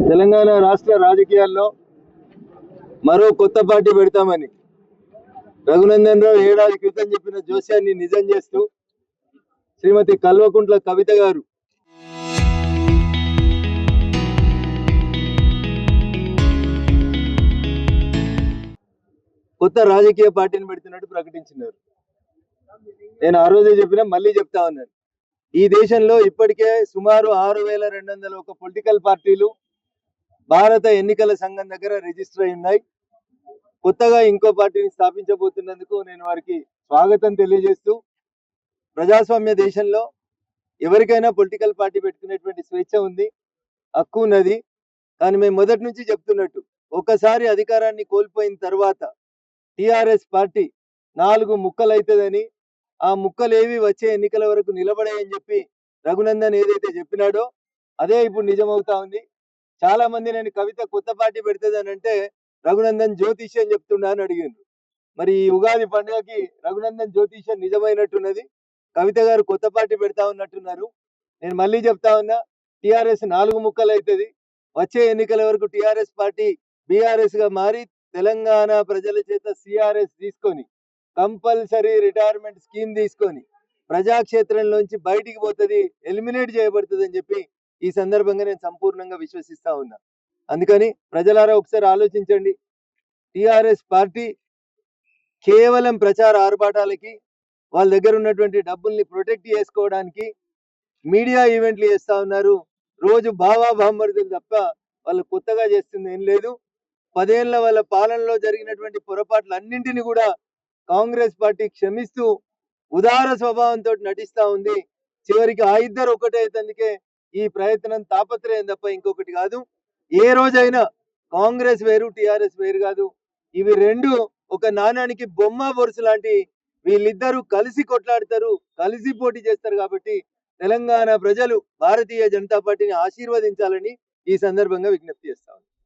తెలంగాణ రాష్ట్ర రాజకీయాల్లో మరో కొత్త పార్టీ పెడతామని రఘునందన్ రావు ఏడాది క్రితం చెప్పిన జోస్యాన్ని నిజం చేస్తూ శ్రీమతి కల్వకుంట్ల కవిత గారు కొత్త రాజకీయ పార్టీని పెడుతున్నట్టు ప్రకటించినారు. నేను ఆ రోజే చెప్పినా మళ్ళీ చెప్తా ఉన్నాను. ఈ దేశంలో ఇప్పటికే సుమారు 6201 పొలిటికల్ పార్టీలు భారత ఎన్నికల సంఘం దగ్గర రిజిస్టర్ అయి ఉన్నాయి. కొత్తగా ఇంకో పార్టీని స్థాపించబోతున్నందుకు నేను వారికి స్వాగతం తెలియజేస్తూ, ప్రజాస్వామ్య దేశంలో ఎవరికైనా పొలిటికల్ పార్టీ పెట్టుకునేటువంటి స్వేచ్ఛ ఉంది, హక్కు ఉన్నది. కానీ మేము మొదటి నుంచి చెప్తున్నట్టు, ఒకసారి అధికారాన్ని కోల్పోయిన తర్వాత టిఆర్ఎస్ పార్టీ 4 ముక్కలైతుందని, ఆ ముక్కలేవి వచ్చే ఎన్నికల వరకు నిలబడాయని చెప్పి రఘునందన్ ఏదైతే చెప్పినాడో అదే ఇప్పుడు నిజమవుతా ఉంది. చాలా మంది నేను కవిత కొత్త పార్టీ పెడుతుందని అంటే రఘునందన్ జ్యోతిష్యం చెప్తున్నా అని అడిగిండ్రు. మరి ఈ ఉగాది పండుగకి రఘునందన్ జ్యోతిష్యం నిజమైనట్టున్నది. కవిత గారు కొత్త పార్టీ పెడతా ఉన్నట్టున్నారు. నేను మళ్ళీ చెప్తా ఉన్నా, టిఆర్ఎస్ 4 ముక్కలు అవుతుంది. వచ్చే ఎన్నికల వరకు టిఆర్ఎస్ పార్టీ బీఆర్ఎస్ గా మారి తెలంగాణ ప్రజల చేత సిఆర్ఎస్ తీసుకొని, కంపల్సరీ రిటైర్మెంట్ స్కీమ్ తీసుకొని ప్రజాక్షేత్రంలోంచి బయటికి పోతుంది, ఎలిమినేట్ చేయబడుతుంది అని చెప్పి ఈ సందర్భంగా నేను సంపూర్ణంగా విశ్వసిస్తా ఉన్నా. అందుకని ప్రజలారా ఒకసారి ఆలోచించండి. టిఆర్ఎస్ పార్టీ కేవలం ప్రచార ఆర్భాటాలకి, వాళ్ళ దగ్గర ఉన్నటువంటి డబ్బుల్ని ప్రొటెక్ట్ చేసుకోవడానికి మీడియా ఈవెంట్లు చేస్తా ఉన్నారు. రోజు బావా బామ్మర్దులు తప్ప వాళ్ళు కొత్తగా చేస్తుంది ఏం లేదు. 10 ఏళ్ల వాళ్ళ పాలనలో జరిగినటువంటి పొరపాట్లన్నింటినీ కూడా కాంగ్రెస్ పార్టీ క్షమిస్తూ ఉదార స్వభావంతో నటిస్తా ఉంది. చివరికి ఆ ఇద్దరు ఒకటే అందుకే ఈ ప్రయత్నం, తాపత్రయం తప్ప ఇంకొకటి కాదు. ఏ రోజైనా కాంగ్రెస్ వేరు, టిఆర్ఎస్ వేరు కాదు. ఇవి రెండు ఒక నాణానికి బొమ్మ బొరుసు లాంటి. వీళ్ళిద్దరూ కలిసి కొట్లాడతారు, కలిసి పోటీ చేస్తారు. కాబట్టి తెలంగాణ ప్రజలు భారతీయ జనతా పార్టీని ఆశీర్వదించాలని ఈ సందర్భంగా విజ్ఞప్తి చేస్తాను.